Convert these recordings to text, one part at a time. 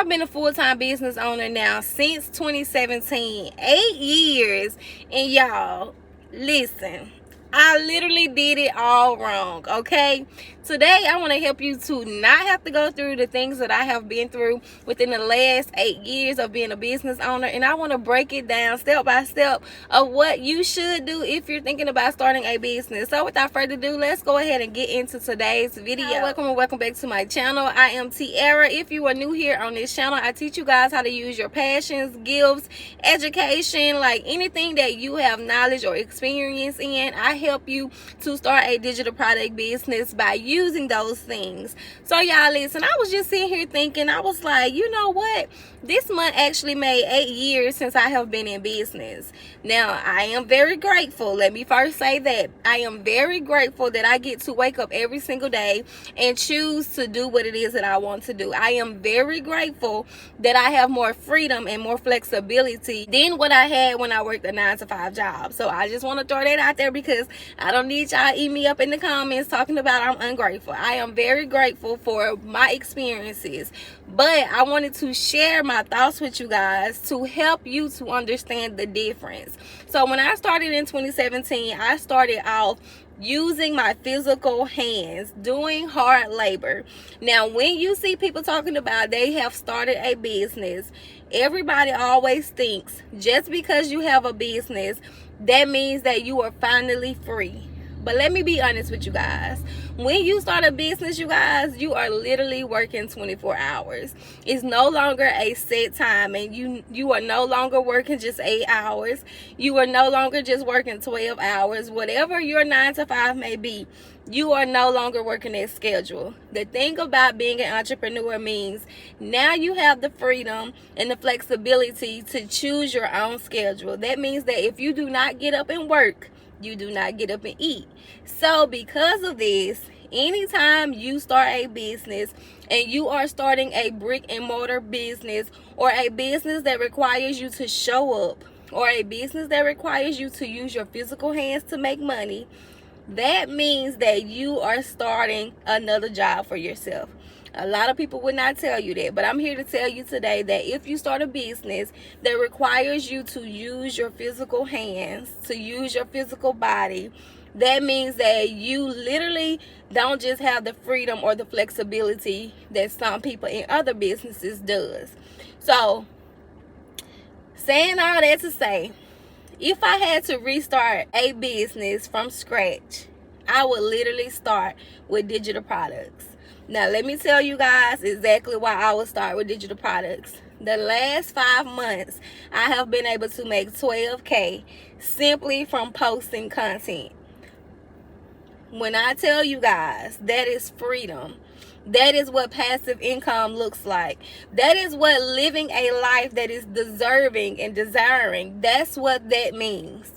I've been a full-time business owner now since 2017, 8 years. And y'all, listen, I literally did it all wrong, okay? Today, I want to help you to not have to go through the things that I have been through within the last 8 years of being a business owner. And I want to break it down step by step of what you should do if you're thinking about starting a business. So without further ado, let's go ahead and get into today's video. Welcome and welcome back to my channel. I am Tiara. If you are new here on this channel, I teach you guys how to use your passions, gifts, education, like anything that you have knowledge or experience in. I help you to start a digital product business by using those things. So y'all, listen, I was just sitting here thinking, I was like, you know what, this month actually made 8 years since I have been in business. Now, I am very grateful. Let me first say that I am very grateful that I get to wake up every single day and choose to do what it is that I want to do. I am very grateful that I have more freedom and more flexibility than what I had when I worked a 9-to-5 job. So I just want to throw that out there because I don't need y'all eat me up in the comments talking about I'm ungrateful. I am very grateful for my experiences, but I wanted to share my thoughts with you guys to help you to understand the difference. So when I started in 2017, I started off using my physical hands, doing hard labor. Now, when you see people talking about they have started a business, everybody always thinks just because you have a business, that means that you are finally free. But let me be honest with you guys. When you start a business, you guys, you are literally working 24 hours. It's no longer a set time, and you are no longer working just 8 hours. You are no longer just working 12 hours. Whatever your 9-to-5 may be, you are no longer working that schedule. The thing about being an entrepreneur means now you have the freedom and the flexibility to choose your own schedule. That means that if you do not get up and work, you do not get up and eat. So because of this, anytime you start a business and you are starting a brick and mortar business, or a business that requires you to show up, or a business that requires you to use your physical hands to make money, that means that you are starting another job for yourself. A lot of people would not tell you that, but I'm here to tell you today that if you start a business that requires you to use your physical hands, to use your physical body, that means that you literally don't just have the freedom or the flexibility that some people in other businesses does. So, saying all that to say, if I had to restart a business from scratch, I would literally start with digital products. Now, let me tell you guys exactly why I would start with digital products. The last 5 months, I have been able to make $12K simply from posting content. When I tell you guys, that is freedom. That is what passive income looks like. That is what living a life that is deserving and desiring, that's what that means.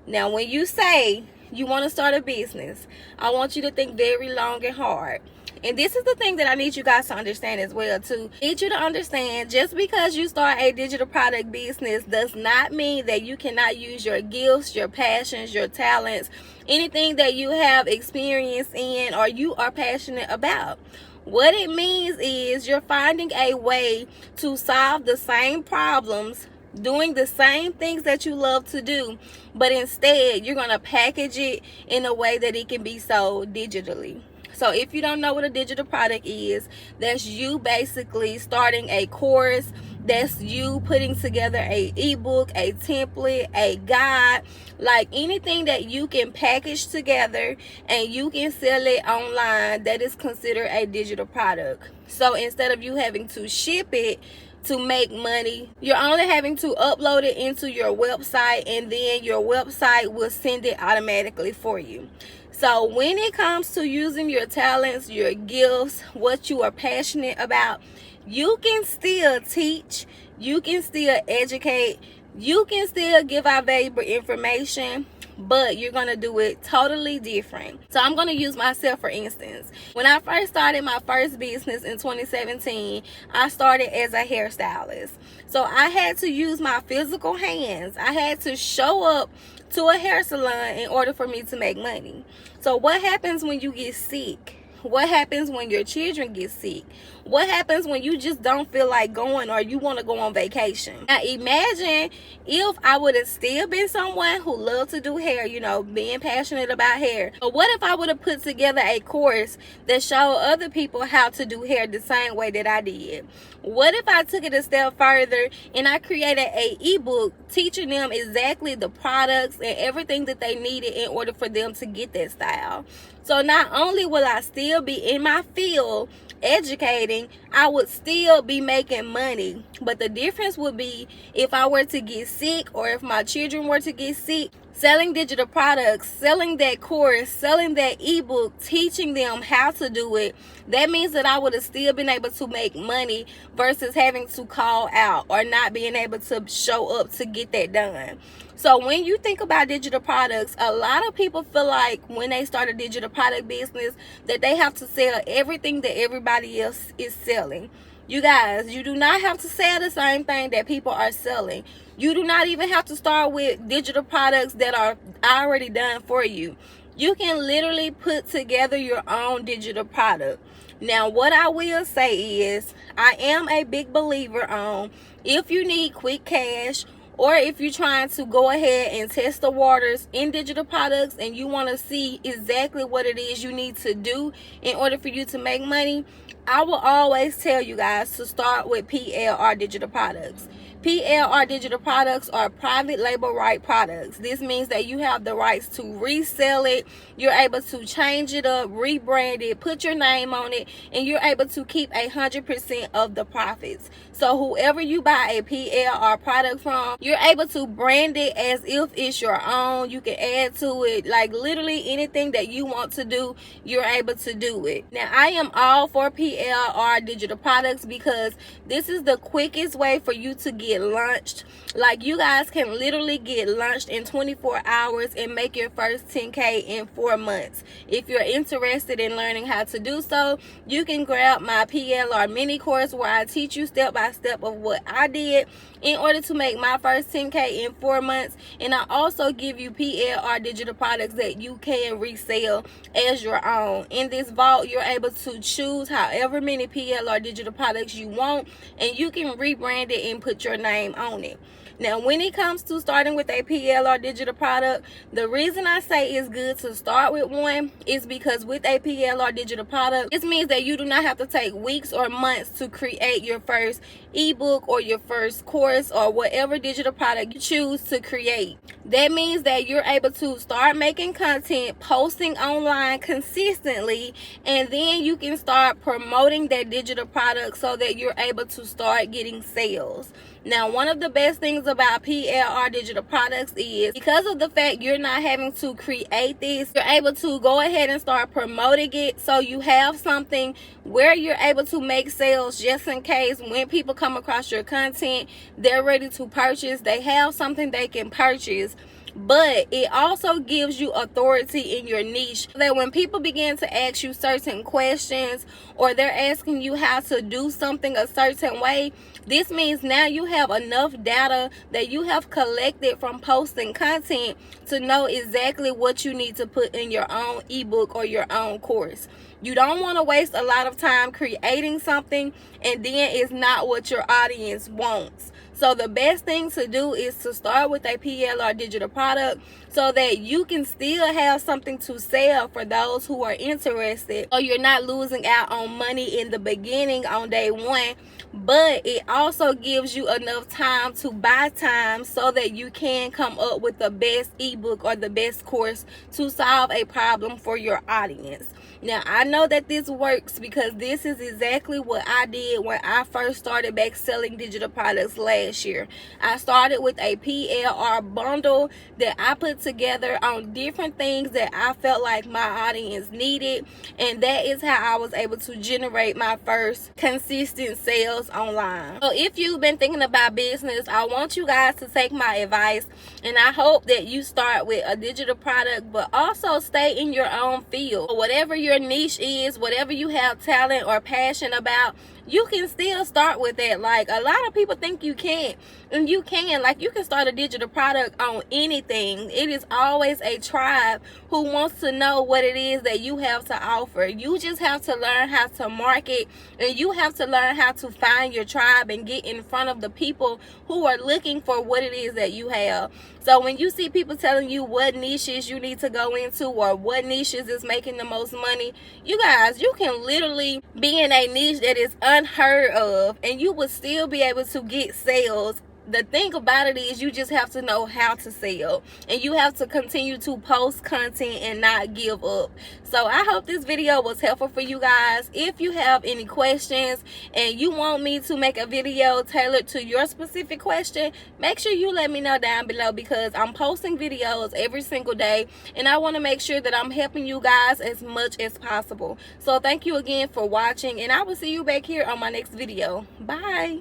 Now, when you say you want to start a business, I want you to think very long and hard. And this is the thing that I need you guys to understand as well too. I need you to understand, just because you start a digital product business does not mean that you cannot use your gifts, your passions, your talents, anything that you have experience in or you are passionate about. What it means is you're finding a way to solve the same problems, doing the same things that you love to do, but instead you're going to package it in a way that it can be sold digitally. So if you don't know what a digital product is, that's you basically starting a course. That's you putting together a ebook, a template, a guide, like anything that you can package together and you can sell it online, that is considered a digital product. So instead of you having to ship it to make money, you're only having to upload it into your website, and then your website will send it automatically for you. So when it comes to using your talents, your gifts, what you are passionate about, you can still teach, you can still educate, you can still give out valuable information, but you're going to do it totally different. So I'm going to use myself for instance. When I first started my first business in 2017, I started as a hairstylist. So I had to use my physical hands. I had to show up to a hair salon in order for me to make money. So what happens when you get sick? What happens when your children get sick? What happens when you just don't feel like going or you want to go on vacation? Now imagine if I would have still been someone who loved to do hair, you know, being passionate about hair. But what if I would have put together a course that showed other people how to do hair the same way that I did? What if I took it a step further and I created a ebook teaching them exactly the products and everything that they needed in order for them to get that style? So not only will I still be in my field educating, I would still be making money. But the difference would be if I were to get sick or if my children were to get sick, selling digital products, selling that course, selling that ebook, teaching them how to do it, that means that I would have still been able to make money versus having to call out or not being able to show up to get that done. So when you think about digital products, a lot of people feel like when they start a digital product business that they have to sell everything that everybody else is selling. You guys, you do not have to sell the same thing that people are selling. You do not even have to start with digital products that are already done for you. You can literally put together your own digital product. Now, what I will say is, I am a big believer on if you need quick cash or if you're trying to go ahead and test the waters in digital products and you want to see exactly what it is you need to do in order for you to make money, I will always tell you guys to start with PLR digital products. PLR digital products are private label right products. This means that you have the rights to resell it. You're able to change it up, rebrand it, put your name on it, and you're able to keep 100% of the profits. So whoever you buy a PLR product from, you're able to brand it as if it's your own. You can add to it like literally anything that you want to do, you're able to do it. Now, I am all for PLR digital products because this is the quickest way for you to get launched. Like, you guys can literally get launched in 24 hours and make your first 10K in 4 months. If you're interested in learning how to do so, you can grab my PLR mini course where I teach you step by step of what I did in order to make my first 10K in 4 months. And I also give you PLR digital products that you can resell as your own. In this vault, you're able to choose however many PLR digital products you want, and you can rebrand it and put your name on it. Now, when it comes to starting with a PLR digital product, the reason I say it's good to start with one is because with a PLR digital product, this means that you do not have to take weeks or months to create your first ebook or your first course or whatever digital product you choose to create. That means that you're able to start making content, posting online consistently, and then you can start promoting that digital product so that you're able to start getting sales. Now, one of the best things about PLR digital products is because of the fact you're not having to create this, you're able to go ahead and start promoting it so you have something where you're able to make sales just in case when people come across your content, they're ready to purchase, they have something they can purchase. But it also gives you authority in your niche so that when people begin to ask you certain questions or they're asking you how to do something a certain way, this means now you have enough data that you have collected from posting content to know exactly what you need to put in your own ebook or your own course. You don't want to waste a lot of time creating something and then it's not what your audience wants. So the best thing to do is to start with a PLR digital product so that you can still have something to sell for those who are interested. So you're not losing out on money in the beginning on day one, but it also gives you enough time to buy time so that you can come up with the best ebook or the best course to solve a problem for your audience. Now, I know that this works because this is exactly what I did when I first started back selling digital products last year. I started with a PLR bundle that I put together on different things that I felt like my audience needed, and that is how I was able to generate my first consistent sales online. So if you've been thinking about business, I want you guys to take my advice, and I hope that you start with a digital product, but also stay in your own field. Whatever your niche is, whatever you have talent or passion about, you can still start with that. Like, a lot of people think you can't, and you can. Like, you can start a digital product on anything. It is always a tribe who wants to know what it is that you have to offer. You just have to learn how to market, and you have to learn how to find your tribe and get in front of the people who are looking for what it is that you have. So when you see people telling you what niches you need to go into or what niches is making the most money, you guys, you can literally be in a niche that is unheard of and you will still be able to get sales. The thing about it is, you just have to know how to sell, and you have to continue to post content and not give up. So I hope this video was helpful for you guys. If you have any questions and you want me to make a video tailored to your specific question, make sure you let me know down below, because I'm posting videos every single day and I want to make sure that I'm helping you guys as much as possible. So thank you again for watching, and I will see you back here on my next video. Bye.